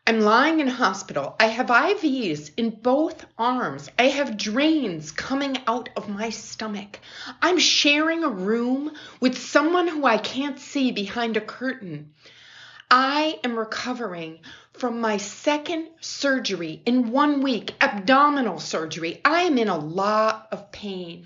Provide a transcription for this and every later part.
I'm lying in hospital. I have IVs in both arms. I have drains coming out of my stomach. I'm sharing a room with someone who I can't see behind a curtain. I am recovering from my second surgery in 1 week, abdominal surgery. I am in a lot of pain.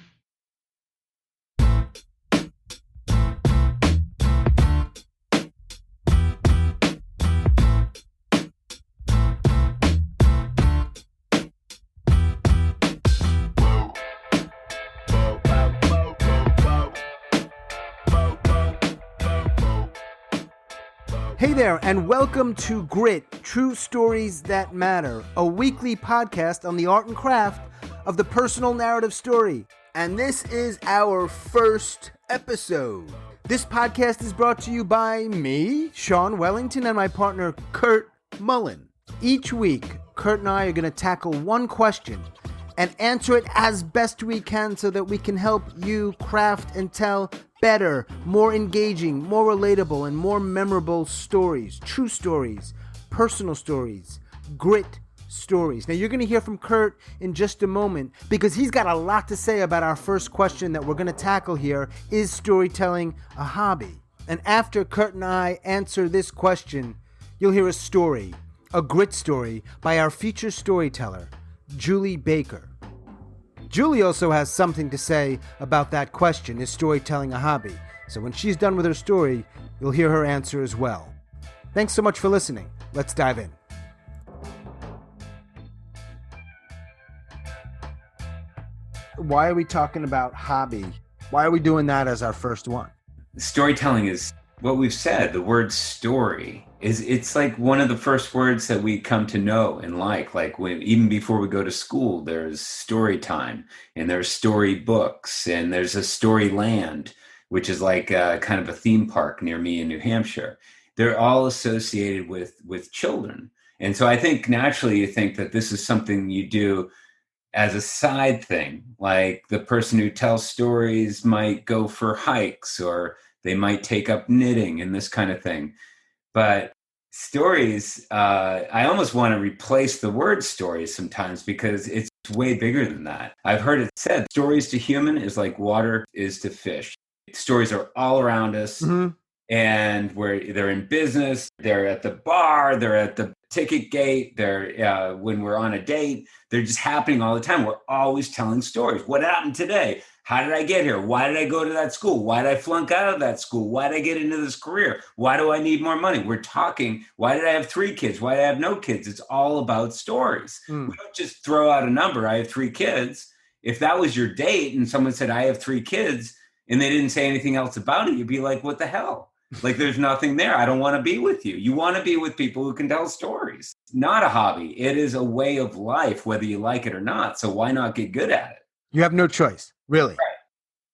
Hey there, and welcome to Grit, True Stories That Matter, a weekly podcast on the art and craft of the personal narrative story. And this is our first episode. This podcast is brought to you by me, Sean Wellington, and my partner, Kurt Mullen. Each week, Kurt and I are going to tackle one question and answer it as best we can so that we can help you craft and tell better, more engaging, more relatable, and more memorable stories, true stories, personal stories, grit stories. Now, you're going to hear from Kurt in just a moment because he's got a lot to say about our first question that we're going to tackle here. Is storytelling a hobby? And after Kurt and I answer this question, you'll hear a story, a grit story, by our featured storyteller, Julie Baker. Julie also has something to say about that question, is storytelling a hobby? So when she's done with her story, you'll hear her answer as well. Thanks so much for listening. Let's dive in. Why are we talking about hobby? Why are we doing that as our first one? Storytelling is what we've said. The word story it's like one of the first words that we come to know and like when, even before we go to school, there's story time and there's story books and there's a story land, which is like kind of a theme park near me in New Hampshire. They're all associated with children. And so I think naturally you think that this is something you do as a side thing, like the person who tells stories might go for hikes or they might take up knitting and this kind of thing. But stories, I almost want to replace the word stories sometimes because it's way bigger than that. I've heard it said, stories to human is like water is to fish. Stories are all around us. Mm-hmm. And they're in business, they're at the bar, they're at the ticket gate, they're when we're on a date, they're just happening all the time. We're always telling stories. What happened today? How did I get here? Why did I go to that school? Why did I flunk out of that school? Why did I get into this career? Why do I need more money? We're talking, why did I have 3 kids? Why did I have no kids? It's all about stories. We don't just throw out a number, I have 3 kids. If that was your date and someone said, I have 3 kids, and they didn't say anything else about it, you'd be like, what the hell? Like, there's nothing there. I don't want to be with you. You want to be with people who can tell stories. It's not a hobby. It is a way of life, whether you like it or not. So why not get good at it? You have no choice, really. Right.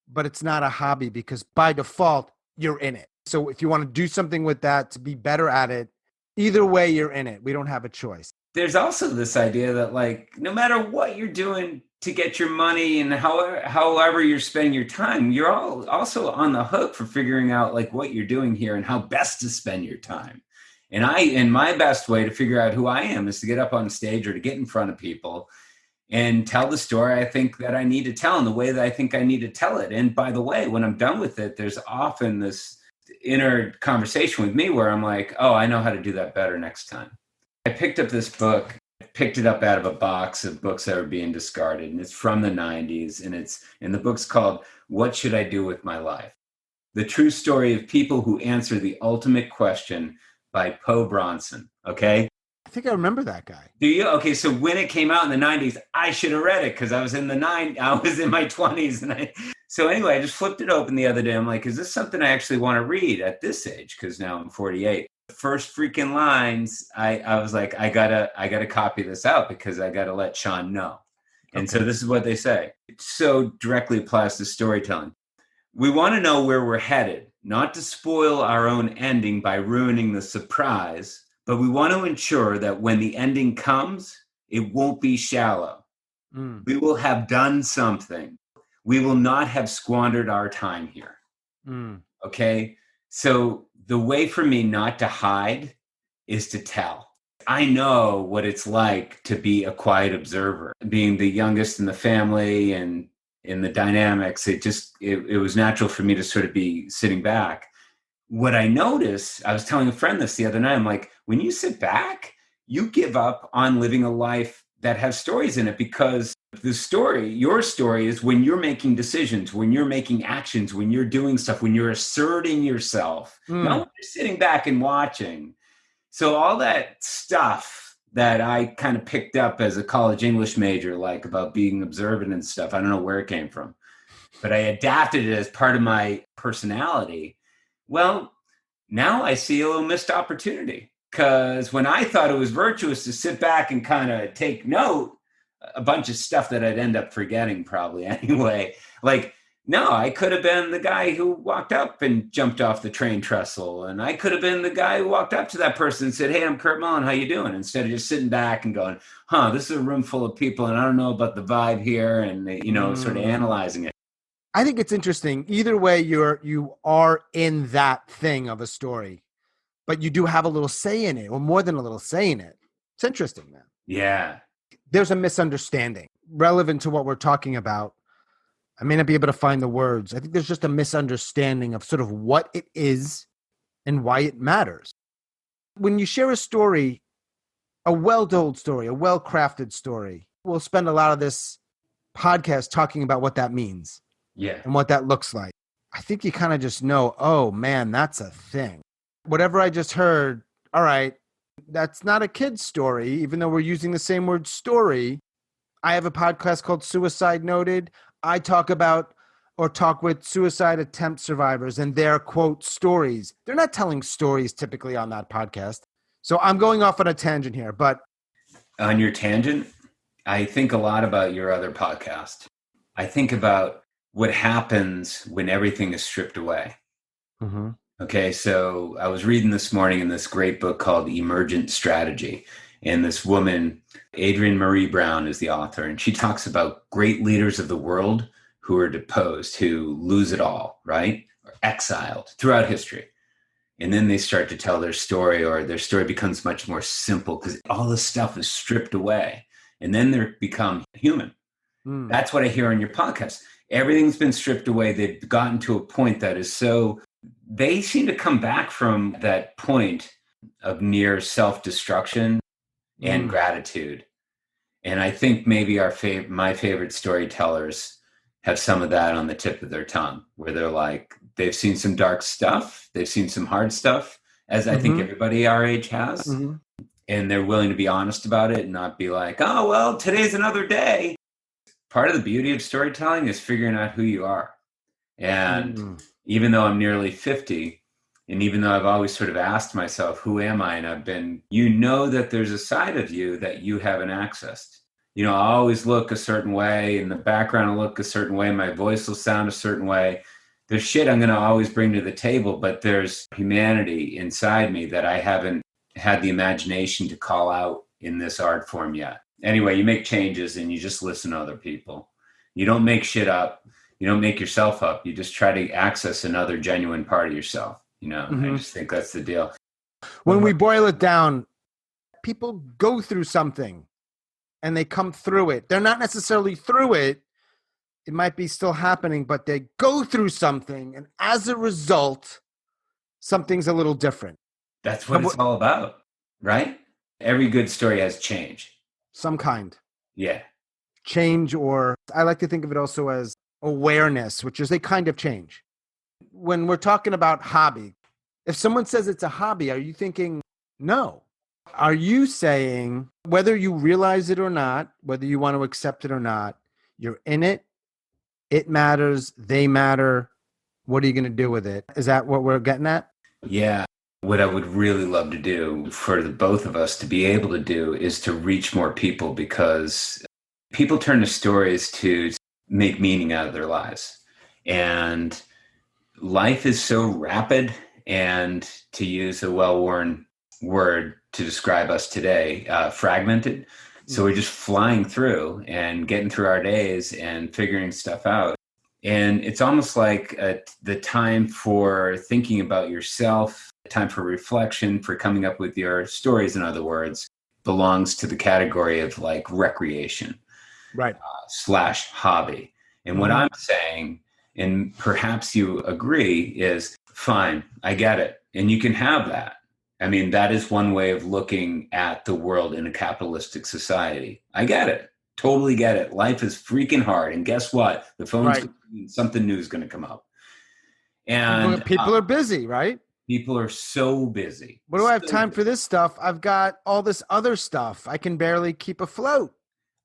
But it's not a hobby because by default, you're in it. So if you want to do something with that to be better at it, either way, you're in it. We don't have a choice. There's also this idea that, like, no matter what you're doing to get your money and however you're spending your time, you're all also on the hook for figuring out like what you're doing here and how best to spend your time. And my best way to figure out who I am is to get up on stage or to get in front of people and tell the story I think that I need to tell in the way that I think I need to tell it. And by the way, when I'm done with it, there's often this inner conversation with me where I'm like, oh, I know how to do that better next time. I picked up this book. Picked it up out of a box of books that were being discarded, and it's from the 90s, and the book's called What Should I Do with My Life? The True Story of People Who Answer the Ultimate Question by Poe Bronson, okay? I think I remember that guy. Do you? Okay, so when it came out in the 90s, I should have read it because I was in my 20s. So anyway, I just flipped it open the other day. I'm like, is this something I actually want to read at this age? Because now I'm 48. First freaking lines, I was like, I gotta copy this out because I gotta let Sean know. And so this is what they say. It so directly applies to storytelling. We want to know where we're headed, not to spoil our own ending by ruining the surprise, but we want to ensure that when the ending comes, it won't be shallow. We will have done something. We will not have squandered our time here. Okay? So the way for me not to hide is to tell. I know what it's like to be a quiet observer, being the youngest in the family and in the dynamics. It was natural for me to sort of be sitting back. What I notice, I was telling a friend this the other night, I'm like, when you sit back, you give up on living a life that has stories in it, because your story is when you're making decisions, when you're making actions, when you're doing stuff, when you're asserting yourself, not when you're sitting back and watching. So all that stuff that I kind of picked up as a college English major, like about being observant and stuff, I don't know where it came from, but I adapted it as part of my personality. Well, now I see a little missed opportunity, because when I thought it was virtuous to sit back and kind of take note, a bunch of stuff that I'd end up forgetting probably anyway. Like, no, I could have been the guy who walked up and jumped off the train trestle. And I could have been the guy who walked up to that person and said, "Hey, I'm Kurt Mullen. How you doing?" Instead of just sitting back and going, this is a room full of people and I don't know about the vibe here. And, sort of analyzing it. I think it's interesting. Either way, you are in that thing of a story, but you do have a little say in it, or more than a little say in it. It's interesting, man. Yeah. There's a misunderstanding relevant to what we're talking about. I may not be able to find the words. I think there's just a misunderstanding of sort of what it is and why it matters. When you share a story, a well-told story, a well-crafted story, we'll spend a lot of this podcast talking about what that means. Yeah. And what that looks like. I think you kind of just know, oh man, that's a thing. Whatever I just heard, all right, that's not a kid's story, even though we're using the same word story. I have a podcast called Suicide Noted. I talk with suicide attempt survivors and their quote stories. They're not telling stories typically on that podcast. So I'm going off on a tangent here, but. On your tangent, I think a lot about your other podcast. I think about what happens when everything is stripped away. Mm-hmm. Okay, so I was reading this morning in this great book called Emergent Strategy. And this woman, Adrienne Marie Brown, is the author. And she talks about great leaders of the world who are deposed, who lose it all, right? Or exiled throughout history. And then they start to tell their story, or their story becomes much more simple because all this stuff is stripped away. And then they become human. That's what I hear on your podcast. Everything's been stripped away. They've gotten to a point that is so, they seem to come back from that point of near self-destruction and gratitude. And I think maybe my favorite storytellers have some of that on the tip of their tongue, where they're like, they've seen some dark stuff. They've seen some hard stuff, as I think everybody our age has. Mm-hmm. And they're willing to be honest about it and not be like, oh, well, today's another day. Part of the beauty of storytelling is figuring out who you are. And even though I'm nearly 50, and even though I've always sort of asked myself, who am I? And I've been, that there's a side of you that you haven't accessed. I always look a certain way, in the background I'll look a certain way, my voice will sound a certain way. There's shit I'm going to always bring to the table, but there's humanity inside me that I haven't had the imagination to call out in this art form yet. Anyway, you make changes and you just listen to other people. You don't make shit up. You don't make yourself up. You just try to access another genuine part of yourself. I just think that's the deal. When we boil it down, people go through something and they come through it. They're not necessarily through it. It might be still happening, but they go through something. And as a result, something's a little different. That's what it's all about, right? Every good story has change. Some kind. Yeah. Change, or I like to think of it also as awareness, which is a kind of change. When we're talking about hobby, if someone says it's a hobby, are you thinking, no? Are you saying, whether you realize it or not, whether you want to accept it or not, you're in it, it matters, they matter, what are you going to do with it? Is that what we're getting at? Yeah. What I would really love to do for the both of us to be able to do is to reach more people, because people turn to stories to make meaning out of their lives. And life is so rapid, and to use a well-worn word to describe us today, fragmented. So we're just flying through and getting through our days and figuring stuff out. And it's almost like the time for thinking about yourself, time for reflection, for coming up with your stories, in other words, belongs to the category of like recreation, Right. slash hobby. And what I'm saying, and perhaps you agree, is fine, I get it. And you can have that. I mean, that is one way of looking at the world in a capitalistic society. I get it. Totally get it. Life is freaking hard. And guess what? The phone's Right. something new is going to come up. And People are busy, right? people are so busy. What do I have So time busy. for this stuff? I've got all this other stuff. I can barely keep afloat.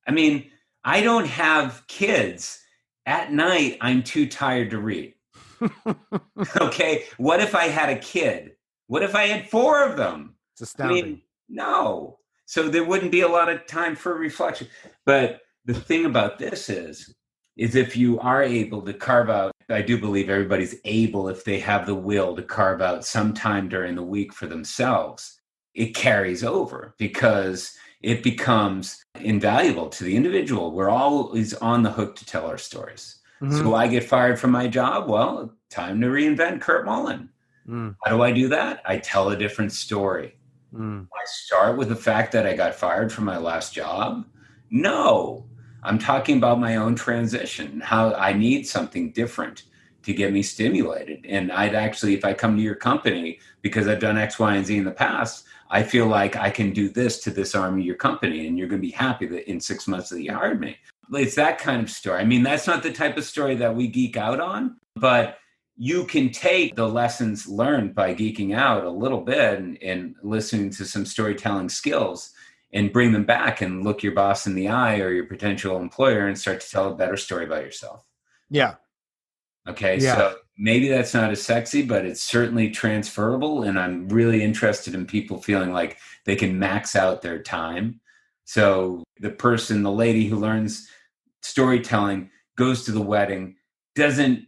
I mean, I don't have kids. At night, I'm too tired to read. Okay. What if I had a kid? What if I had four of them? It's I astounding. mean, no. So there wouldn't be a lot of time for reflection. But the thing about this is if you are able to carve out, I do believe everybody's able, if they have the will, to carve out some time during the week for themselves, it carries over because it becomes invaluable to the individual. We're always on the hook to tell our stories. So I get fired from my job. Well, time to reinvent Kurt Mullen. How do I do that? I tell a different story. I start with the fact that I got fired from my last job. No, I'm talking about my own transition, how I need something different to get me stimulated. And I'd actually, if I come to your company because I've done X, Y, and Z in the past, I feel like I can do this to this arm of your company, and you're going to be happy that in 6 months that you hired me. It's that kind of story. I mean, that's not the type of story that we geek out on, but you can take the lessons learned by geeking out a little bit and listening to some storytelling skills and bring them back and look your boss in the eye or your potential employer and start to tell a better story about yourself. Yeah. Okay. Yeah. So maybe that's not as sexy, but it's certainly transferable. And I'm really interested in people feeling like they can max out their time. So the lady who learns storytelling, goes to the wedding, doesn't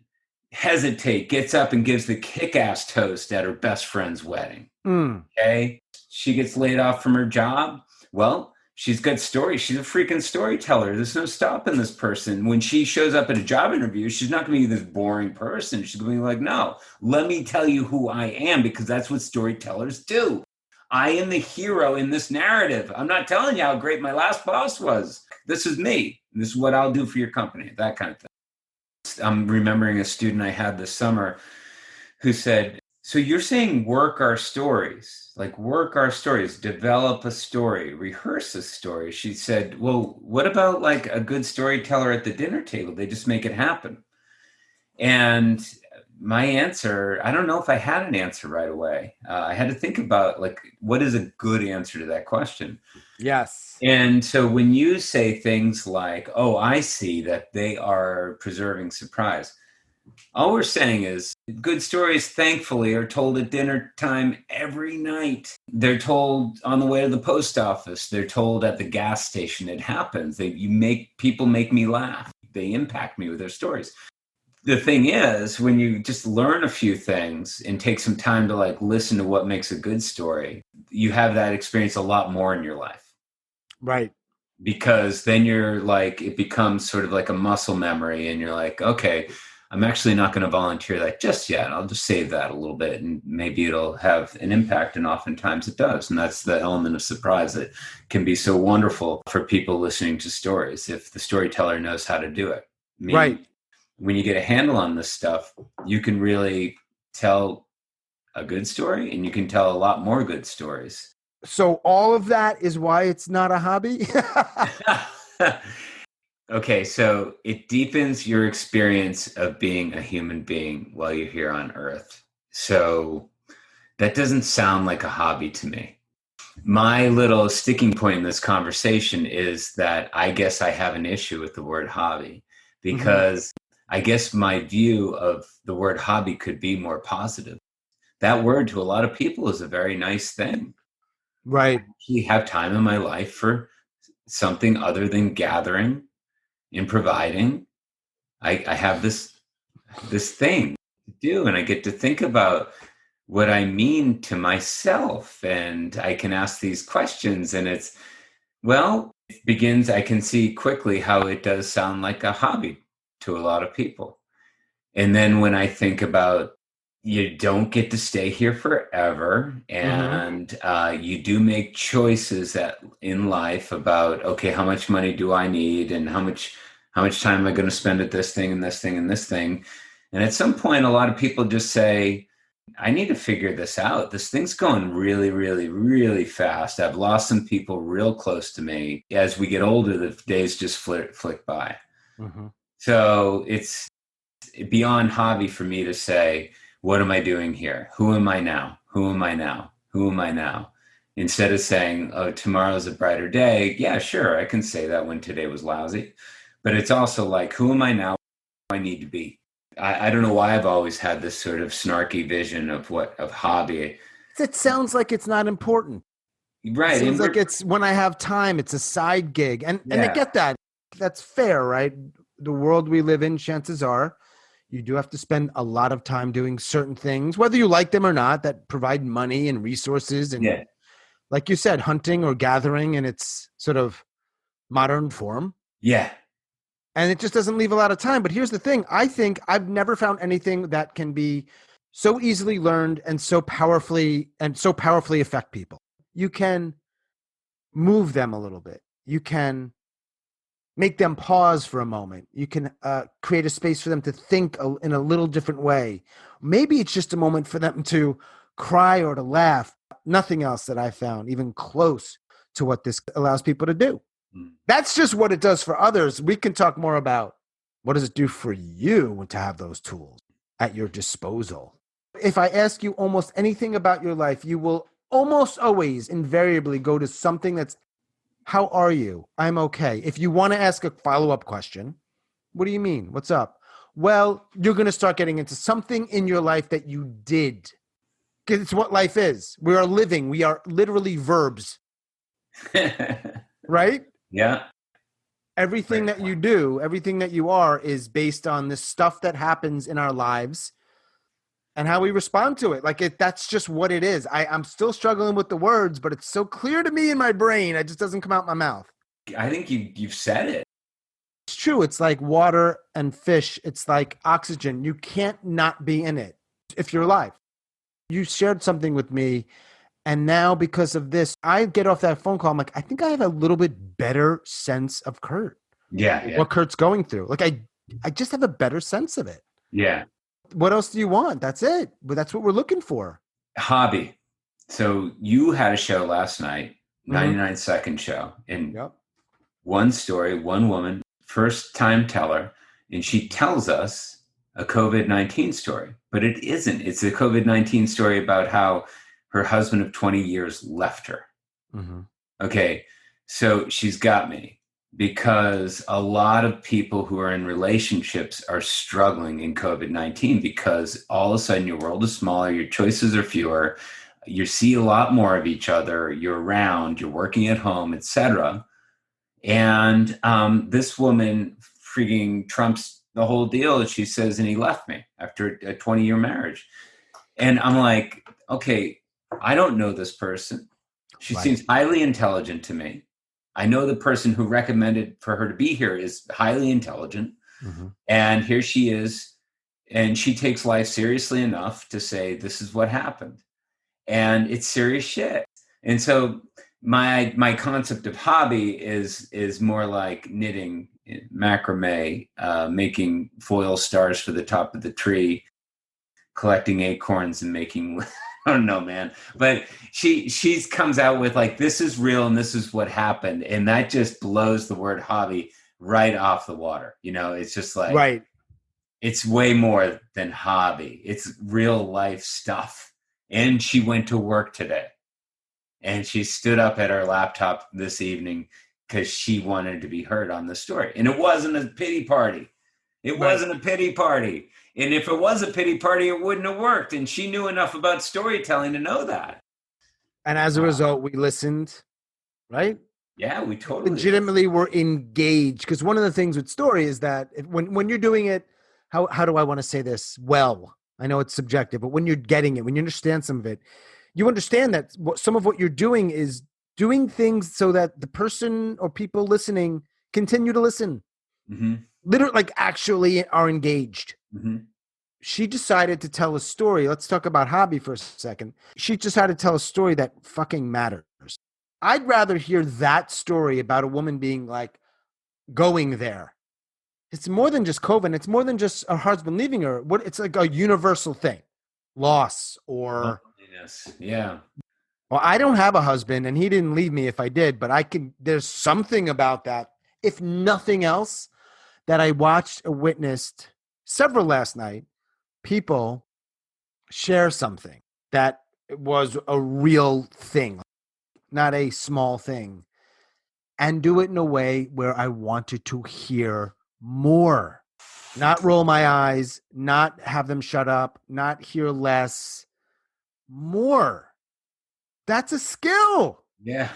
hesitate, gets up and gives the kick-ass toast at her best friend's wedding. Okay. She gets laid off from her job. Well, she's got stories. She's a freaking storyteller. There's no stopping this person. When she shows up at a job interview, she's not going to be this boring person. She's going to be like, no, let me tell you who I am, because that's what storytellers do. I am the hero in this narrative. I'm not telling you how great my last boss was. This is me. This is what I'll do for your company, that kind of thing. I'm remembering a student I had this summer who said, so you're saying work our stories, develop a story, rehearse a story. She said, well, what about like a good storyteller at the dinner table? They just make it happen. And my answer, I don't know if I had an answer right away. I had to think about like, what is a good answer to that question? Yes. And so when you say things like, oh, I see that they are preserving surprise, all we're saying is good stories, thankfully, are told at dinner time every night. They're told on the way to the post office. They're told at the gas station. It happens. People make me laugh. They impact me with their stories. The thing is, when you just learn a few things and take some time to like listen to what makes a good story, you have that experience a lot more in your life. Right. Because then you're like, it becomes sort of like a muscle memory, and you're like, okay, I'm actually not going to volunteer that just yet. I'll just save that a little bit and maybe it'll have an impact. And oftentimes it does. And that's the element of surprise that can be so wonderful for people listening to stories if the storyteller knows how to do it. I mean, Right. when you get a handle on this stuff, you can really tell a good story, and you can tell a lot more good stories. So all of that is why it's not a hobby? Okay, so it deepens your experience of being a human being while you're here on Earth. So that doesn't sound like a hobby to me. My little sticking point in this conversation is that I guess I have an issue with the word hobby, because I guess my view of the word hobby could be more positive. That word to a lot of people is a very nice thing. Right. I have time in my life for something other than gathering and providing. I have this thing to do, and I get to think about what I mean to myself, and I can ask these questions, and it begins, I can see quickly how it does sound like a hobby to a lot of people. And then when I think about you don't get to stay here forever, Mm-hmm. and you do make choices that in life about, okay, how much money do I need, and how much time am I going to spend at this thing and this thing and this thing. And at some point, a lot of people just say, I need to figure this out. This thing's going really, really, really fast. I've lost some people real close to me. As we get older, the days just flick by. Mm-hmm. So it's beyond hobby for me to say, what am I doing here? Who am I now? Who am I now? Who am I now? Instead of saying, oh, tomorrow's a brighter day. Yeah, sure, I can say that when today was lousy. But it's also like, who am I now? Who I need to be. I don't know why I've always had this sort of snarky vision of hobby. It sounds like it's not important. It Right. seems And like it's when I have time, it's a side gig. And I yeah, get that. That's fair, right? The world we live in, chances are you do have to spend a lot of time doing certain things, whether you like them or not, that provide money and resources and, yeah, like you said, hunting or gathering in its sort of modern form. yeah. And it just doesn't leave a lot of time. But here's the thing. I think I've never found anything that can be so easily learned and so powerfully affect people. You can move them a little bit. You can make them pause for a moment. You can create a space for them to think in a little different way. Maybe it's just a moment for them to cry or to laugh. Nothing else that I found even close to what this allows people to do. Mm. That's just what it does for others. We can talk more about what does it do for you to have those tools at your disposal. If I ask you almost anything about your life, you will almost always invariably go to something that's, how are you? I'm okay. If you want to ask a follow-up question, what do you mean? What's up? Well, you're going to start getting into something in your life that you did. Because it's what life is. We are living. We are literally verbs, right? Yeah. Everything Great that you point. do, everything that you are is based on the stuff that happens in our lives and how we respond to it. That's just what it is. I'm still struggling with the words, but it's so clear to me in my brain. It just doesn't come out my mouth. I think you've said it. It's true. It's like water and fish. It's like oxygen. You can't not be in it if you're alive. You shared something with me. And now because of this, I get off that phone call. I'm like, I think I have a little bit better sense of Kurt, Yeah, yeah, what Kurt's going through. I just have a better sense of it. yeah. What else do you want? That's it. But that's what we're looking for. Hobby. So you had a show last night, Mm-hmm. 99-second show, and Yep. one story, one woman, first time teller, and she tells us a COVID-19 story, but it isn't. It's a COVID-19 story about how her husband of 20 years left her. Mm-hmm. Okay, so she's got me because a lot of people who are in relationships are struggling in COVID-19 because all of a sudden your world is smaller, your choices are fewer, you see a lot more of each other, you're around, you're working at home, etc. And this woman freaking trumps the whole deal. She says, and he left me after a 20-year marriage. And I'm like, okay, I don't know this person. She Right. seems highly intelligent to me. I know the person who recommended for her to be here is highly intelligent. Mm-hmm. And here she is. And she takes life seriously enough to say, this is what happened. And it's serious shit. And so my concept of hobby is more like knitting, macrame, making foil stars for the top of the tree, collecting acorns and making I don't know, man. But she's comes out with like, this is real and this is what happened. And that just blows the word hobby right off the water. It's just like, Right. it's way more than hobby. It's real life stuff. And she went to work today and she stood up at her laptop this evening because she wanted to be heard on the story. And it wasn't a pity party. It Right. wasn't a pity party. And if it was a pity party, it wouldn't have worked. And she knew enough about storytelling to know that. And as a result, we listened, right? Yeah, we totally Legitimately were engaged. Because one of the things with story is that when you're doing it, how do I want to say this? Well, I know it's subjective, but when you're getting it, when you understand some of it, you understand that some of what you're doing is doing things so that the person or people listening continue to listen. Mm-hmm. Literally, like actually are engaged. Mm-hmm. she decided to tell a story. Let's talk about hobby for a second. She decided to tell a story that fucking matters. I'd rather hear that story about a woman being like going there. It's more than just COVID. It's more than just her husband leaving her. What it's like a universal thing. Loss or Loneliness. Yeah. well, I don't have a husband and he didn't leave me if I did, but I can there's something about that, if nothing else, that I watched or witnessed several last night. People share something that was a real thing, not a small thing, and do it in a way where I wanted to hear more, not roll my eyes, not have them shut up, not hear less, more. That's a skill. Yeah.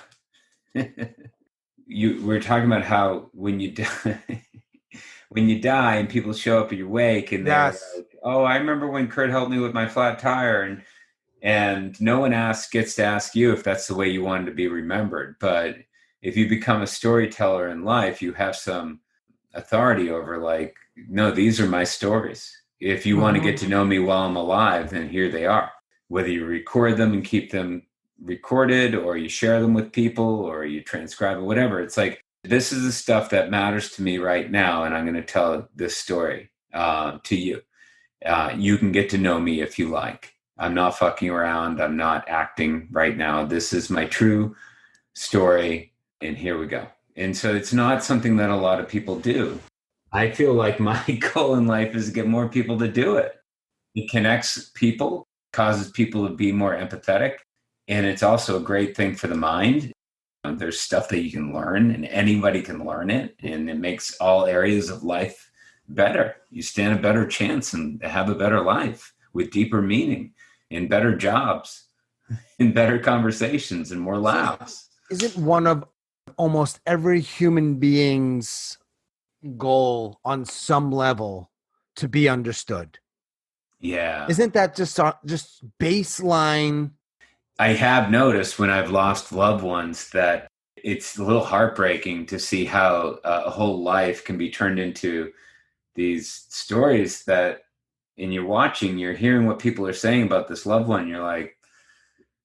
We're talking about how when you die, when you die and people show up at your wake and they're Yes. like, "Oh, I remember when Kurt helped me with my flat tire," and no one gets to ask you if that's the way you wanted to be remembered. But if you become a storyteller in life, you have some authority over, like, no, these are my stories. If you want to get to know me while I'm alive, then here they are. Whether you record them and keep them recorded, or you share them with people, or you transcribe it, whatever. It's like, this is the stuff that matters to me right now, and I'm going to tell this story to you. You can get to know me if you like. I'm not fucking around. I'm not acting right now. This is my true story, and here we go. And so it's not something that a lot of people do. I feel like my goal in life is to get more people to do it. It connects people, causes people to be more empathetic, and it's also a great thing for the mind. There's stuff that you can learn, and anybody can learn it, and it makes all areas of life better. You stand a better chance and have a better life with deeper meaning and better jobs and better conversations and more laughs. Isn't one of almost every human being's goal on some level to be understood? Yeah. Isn't that just baseline? I have noticed when I've lost loved ones that it's a little heartbreaking to see how a whole life can be turned into these stories that, and you're hearing what people are saying about this loved one. You're like,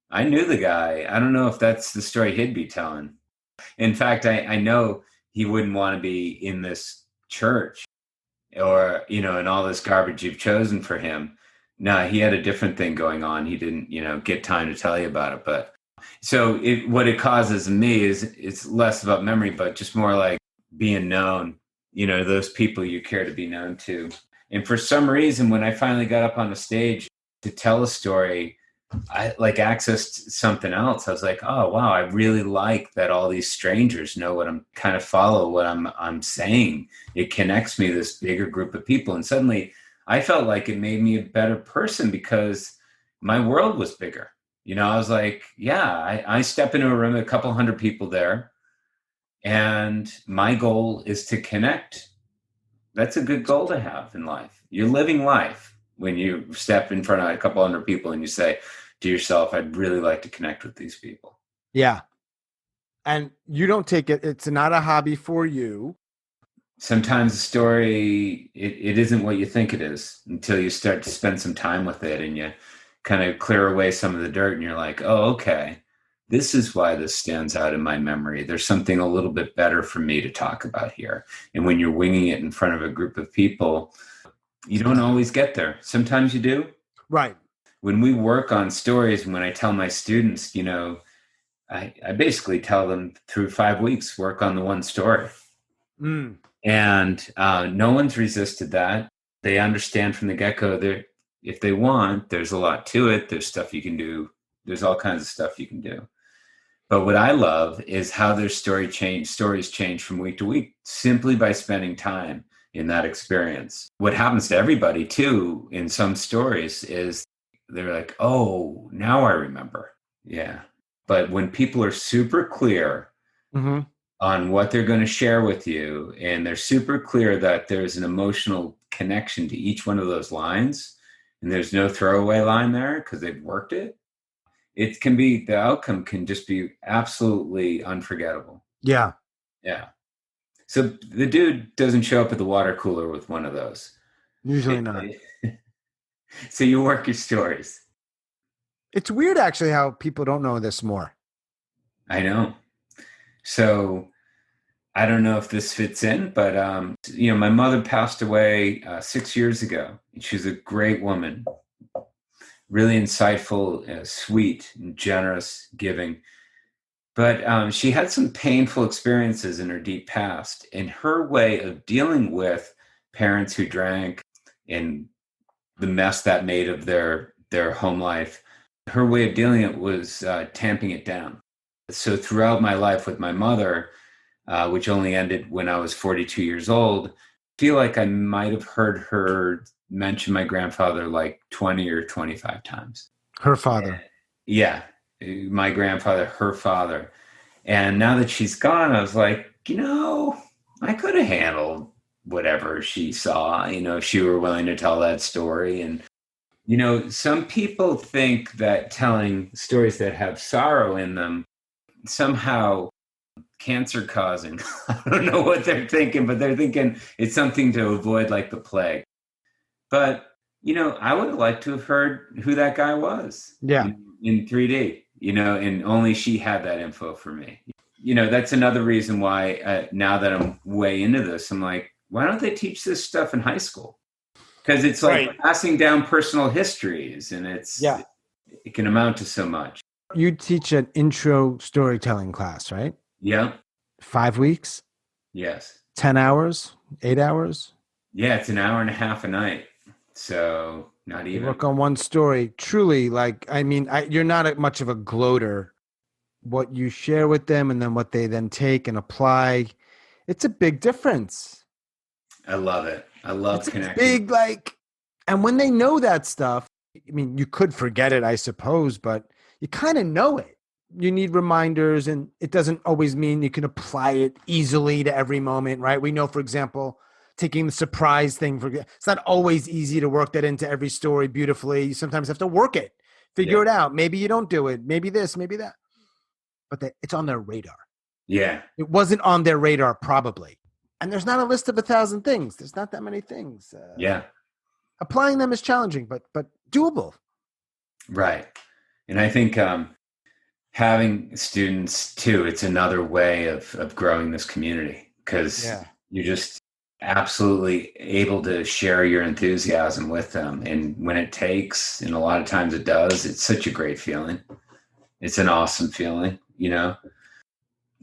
I knew the guy. I don't know if that's the story he'd be telling. In fact, I know he wouldn't want to be in this church or, and all this garbage you've chosen for him. No, he had a different thing going on. He didn't, get time to tell you about it. But so what it causes in me is it's less about memory, but just more like being known, those people you care to be known to. And for some reason, when I finally got up on the stage to tell a story, I like accessed something else. I was like, oh wow, I really like that all these strangers know what I'm kind of follow what I'm saying. It connects me to this bigger group of people. And suddenly I felt like it made me a better person because my world was bigger. I was like, yeah, I step into a room, a couple hundred people there, and my goal is to connect. That's a good goal to have in life. You're living life when you step in front of a couple hundred people and you say to yourself, I'd really like to connect with these people. Yeah. And you don't take it, it's not a hobby for you. Sometimes the story, it isn't what you think it is until you start to spend some time with it and you kind of clear away some of the dirt and you're like, oh, okay, this is why this stands out in my memory. There's something a little bit better for me to talk about here. And when you're winging it in front of a group of people, you don't always get there. Sometimes you do. Right. When we work on stories, and when I tell my students, I basically tell them through 5 weeks, work on the one story. Mm. And no one's resisted that. They understand from the get-go that if they want, there's a lot to it. There's stuff you can do. There's all kinds of stuff you can do. But what I love is how their stories change from week to week simply by spending time in that experience. What happens to everybody, too, in some stories is they're like, oh, now I remember. Yeah. But when people are super clear on what they're going to share with you, and they're super clear that there's an emotional connection to each one of those lines, and there's no throwaway line there because they've worked it, the outcome can just be absolutely unforgettable. Yeah. Yeah. So the dude doesn't show up at the water cooler with one of those. Usually not. So you work your stories. It's weird, actually, how people don't know this more. I know. So I don't know if this fits in, but my mother passed away 6 years ago. She was a great woman, really insightful, sweet, and generous, giving. But she had some painful experiences in her deep past, and her way of dealing with parents who drank and the mess that made of their home life, her way of dealing it was tamping it down. So throughout my life with my mother, which only ended when I was 42 years old, I feel like I might have heard her mention my grandfather like 20 or 25 times. Her father. Yeah, my grandfather, her father. And now that she's gone, I was like, I could have handled whatever she saw, if she were willing to tell that story. And, some people think that telling stories that have sorrow in them somehow cancer causing. I don't know what they're thinking, but they're thinking it's something to avoid like the plague. But, I would have liked to have heard who that guy was Yeah. in 3D, and only she had that info for me. That's another reason why now that I'm way into this, I'm like, why don't they teach this stuff in high school? Because it's like Right. passing down personal histories, and Yeah. it can amount to so much. You teach an intro storytelling class, right? Yeah. 5 weeks, Yes. 10 hours, 8 hours. Yeah, it's an hour and a half a night. So not You even. work on one story. Truly, you're not much of a gloater. What you share with them and then what they then take and apply, it's a big difference. I love it. I love It's a connecting. big, and when they know that stuff, I mean, you could forget it, I suppose, but you kind of know it. You need reminders, and it doesn't always mean you can apply it easily to every moment, right? We know, for example, taking the surprise thing, it's not always easy to work that into every story beautifully. You sometimes have to work it, figure Yeah. it out. Maybe you don't do it. Maybe this, maybe that. But it's on their radar. Yeah. It wasn't on their radar, probably. And there's not a list of 1,000 things. There's not that many things. Yeah. Applying them is challenging, but doable. Right. And I think having students too, it's another way of growing this community, because you're just absolutely able to share your enthusiasm with them. And when it takes, and a lot of times it does, it's such a great feeling. It's an awesome feeling,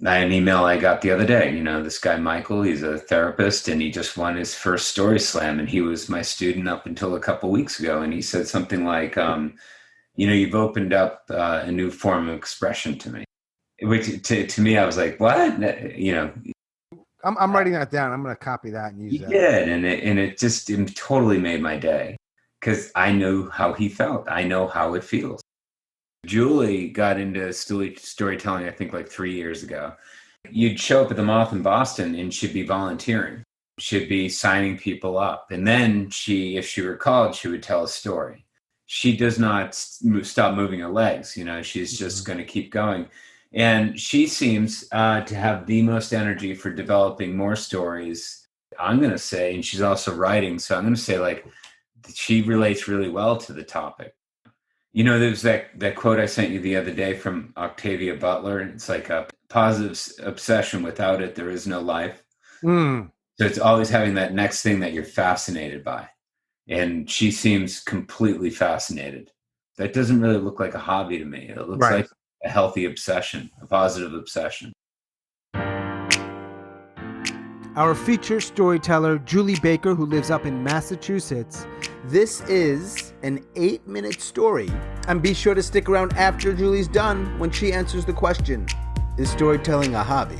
An email I got the other day, this guy, Michael, he's a therapist, and he just won his first story slam, and he was my student up until a couple weeks ago. And he said something like, you've opened up a new form of expression to me, which to me, I was like, what? I'm writing that down. I'm going to copy that and use He that. did. And it totally made my day, because I knew how he felt. I know how it feels. Julie got into storytelling, I think, like 3 years ago. You'd show up at the Moth in Boston, and she'd be volunteering. She'd be signing people up. And then if she were called, she would tell a story. She does not stop moving her legs. She's just going to keep going. And she seems to have the most energy for developing more stories, I'm going to say. And she's also writing. So I'm going to say, she relates really well to the topic. There's that quote I sent you the other day from Octavia Butler. It's like a positive obsession. Without it, there is no life. Mm. So it's always having that next thing that you're fascinated by. And she seems completely fascinated. That doesn't really look like a hobby to me. It looks like a healthy obsession, a positive obsession. Our feature storyteller, Julie Baker, who lives up in Massachusetts. This is an 8-minute story. And be sure to stick around after Julie's done when she answers the question, is storytelling a hobby?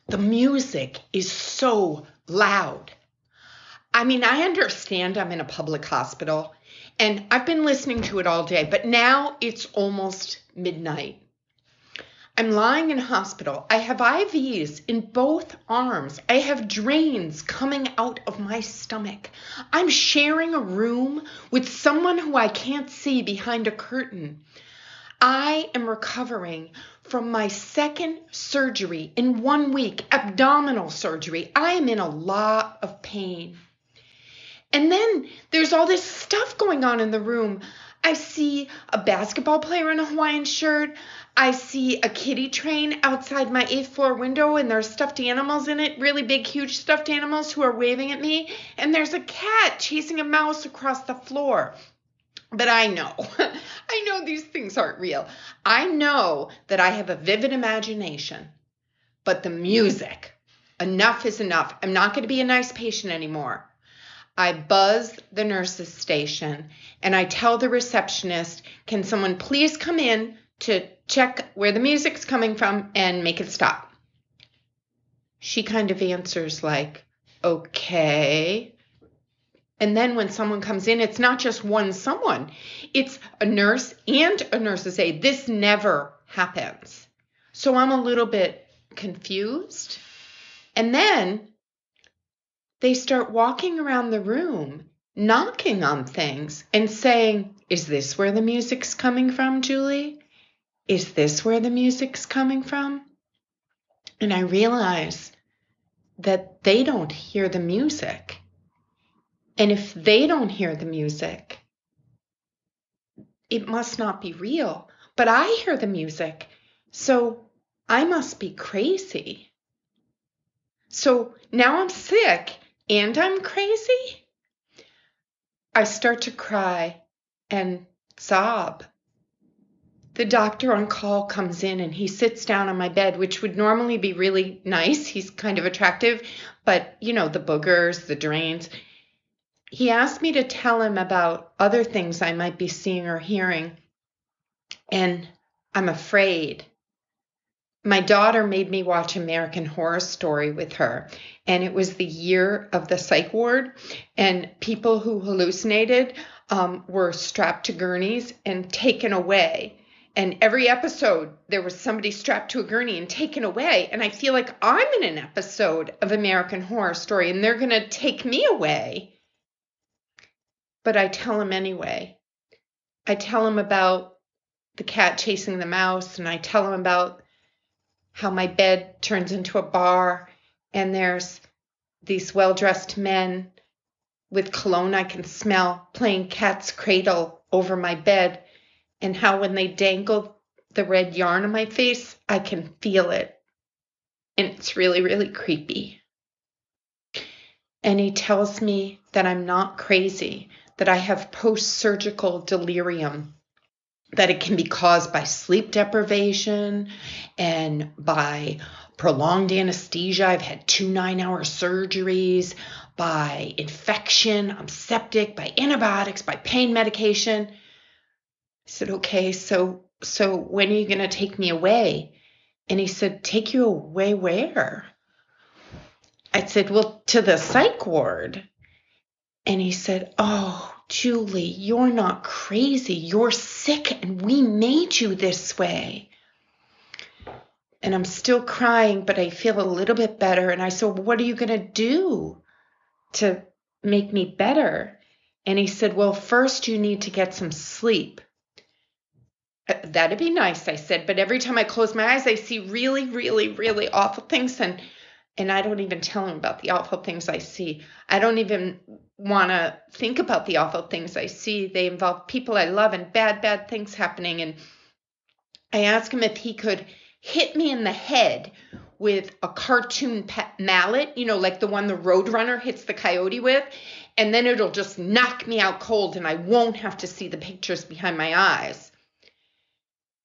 The music is so loud. I mean, I understand I'm in a public hospital, and I've been listening to it all day, but now it's almost midnight. I'm lying in hospital. I have IVs in both arms. I have drains coming out of my stomach. I'm sharing a room with someone who I can't see behind a curtain. I am recovering from my second surgery in 1 week, abdominal surgery. I am in a lot of pain. And then there's all this stuff going on in the room. I see a basketball player in a Hawaiian shirt. I see a kiddie train outside my 8th floor window, and there's stuffed animals in it, really big, huge stuffed animals who are waving at me. And there's a cat chasing a mouse across the floor. But I know, I know these things aren't real. I know that I have a vivid imagination. But the music, enough is enough. I'm not going to be a nice patient anymore. I buzz the nurse's station and I tell the receptionist, can someone please come in to check where the music's coming from and make it stop? She kind of answers like, okay. And then when someone comes in, it's not just one someone. It's a nurse and a nurse's aide. This never happens. So I'm a little bit confused. And then they start walking around the room, knocking on things and saying, is this where the music's coming from, Julie? Is this where the music's coming from? And I realize that they don't hear the music. And if they don't hear the music, it must not be real. But I hear the music, so I must be crazy. So now I'm sick and I'm crazy. I start to cry and sob. The doctor on call comes in and he sits down on my bed, which would normally be really nice. He's kind of attractive, but you know, the boogers, the drains. He asked me to tell him about other things I might be seeing or hearing, and I'm afraid. My daughter made me watch American Horror Story with her, and it was the year of the psych ward, and people who hallucinated were strapped to gurneys and taken away. And every episode, there was somebody strapped to a gurney and taken away, and I feel like I'm in an episode of American Horror Story, and they're going to take me away. But I tell him anyway. I tell him about the cat chasing the mouse, and I tell him about how my bed turns into a bar, and there's these well-dressed men with cologne I can smell playing cat's cradle over my bed, and how when they dangle the red yarn on my face, I can feel it. And it's really, really creepy. And he tells me that I'm not crazy, that I have post-surgical delirium, that it can be caused by sleep deprivation and by prolonged anesthesia. I've had 2 9-hour surgeries, by infection, I'm septic, by antibiotics, by pain medication. I said, okay, so when are you going to take me away? And he said, take you away where? I said, well, to the psych ward. And he said, oh, Julie, you're not crazy. You're sick and we made you this way. And I'm still crying, but I feel a little bit better. And I said, well, what are you going to do to make me better? And he said, well, first you need to get some sleep. That'd be nice, I said. But every time I close my eyes, I see really, really, really awful things. And I don't even tell him about the awful things I see. I don't even want to think about the awful things I see. They involve people I love and bad things happening. And I asked him if he could hit me in the head with a cartoon mallet, you know, like the one the Roadrunner hits the coyote with, and then it'll just knock me out cold and I won't have to see the pictures behind my eyes.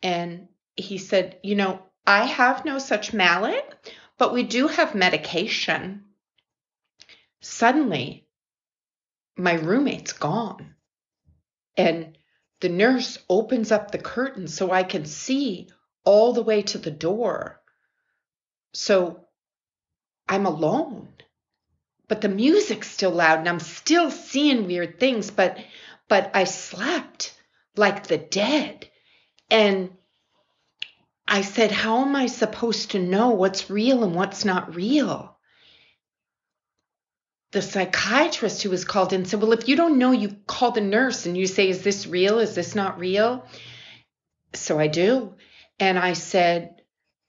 And he said, you know, I have no such mallet, but we do have medication. Suddenly, my roommate's gone. And the nurse opens up the curtain so I can see all the way to the door. So I'm alone. But the music's still loud and I'm still seeing weird things, but I slept like the dead. And I said, how am I supposed to know what's real and what's not real? The psychiatrist who was called in said, well, if you don't know, you call the nurse and you say, is this real? Is this not real? So I do. And I said,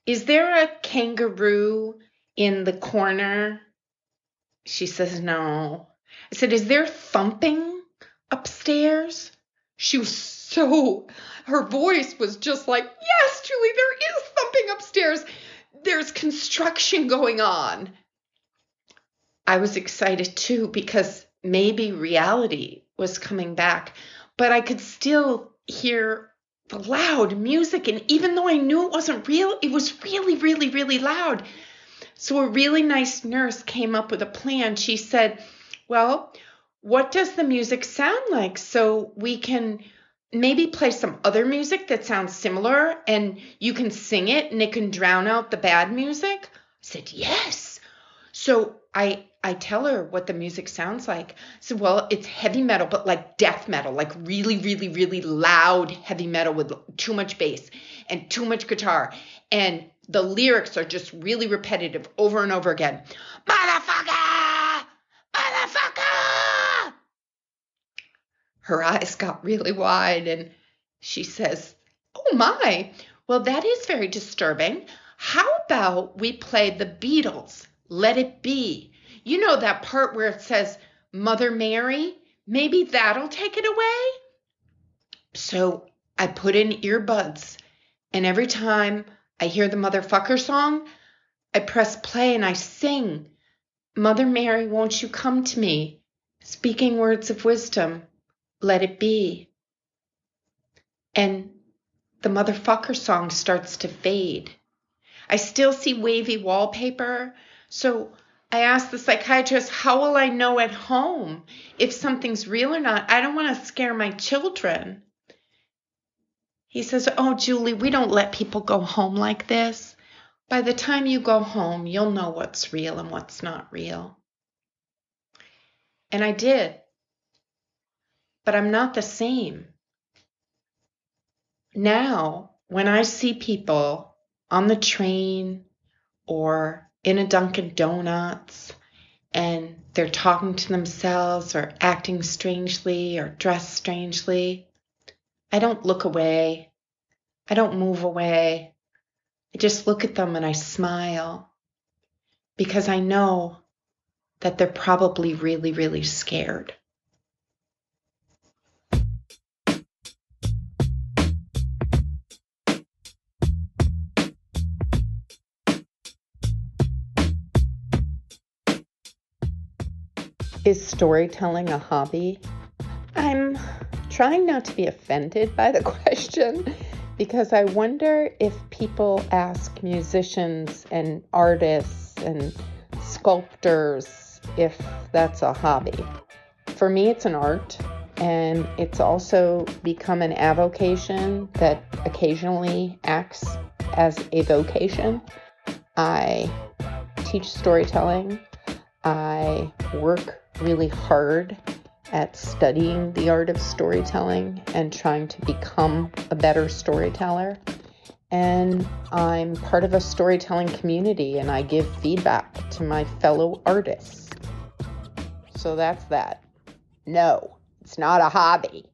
is there a kangaroo in the corner? She says, no. I said, is there thumping upstairs? Her voice was just like, yes, Julie, there is thumping upstairs. There's construction going on. I was excited too because maybe reality was coming back, but I could still hear the loud music. And even though I knew it wasn't real, it was really, really, really loud. So a really nice nurse came up with a plan. She said, well, what does the music sound like? So we can maybe play some other music that sounds similar and you can sing it and it can drown out the bad music. I said, yes. So I tell her what the music sounds like. I said, well, it's heavy metal, but like death metal, like really, really, really loud heavy metal with too much bass and too much guitar. And the lyrics are just really repetitive over and over again. Motherfucker! Motherfucker! Her eyes got really wide and she says, oh my, well, that is very disturbing. How about we play the Beatles, Let It Be? You know that part where it says, Mother Mary? Maybe that'll take it away? So I put in earbuds, and every time I hear the motherfucker song, I press play and I sing, Mother Mary, won't you come to me? Speaking words of wisdom, let it be. And the motherfucker song starts to fade. I still see wavy wallpaper, so I asked the psychiatrist, how will I know at home if something's real or not? I don't want to scare my children. He says, oh, Julie, we don't let people go home like this. By the time you go home, you'll know what's real and what's not real. And I did. But I'm not the same. Now, when I see people on the train or in a Dunkin' Donuts and they're talking to themselves or acting strangely or dressed strangely, I don't look away. I don't move away. I just look at them and I smile because I know that they're probably really, really scared. Is storytelling a hobby? I'm trying not to be offended by the question because I wonder if people ask musicians and artists and sculptors if that's a hobby. For me, it's an art, and it's also become an avocation that occasionally acts as a vocation. I teach storytelling. I work really hard at studying the art of storytelling and trying to become a better storyteller. And I'm part of a storytelling community and I give feedback to my fellow artists. So that's that. No, it's not a hobby.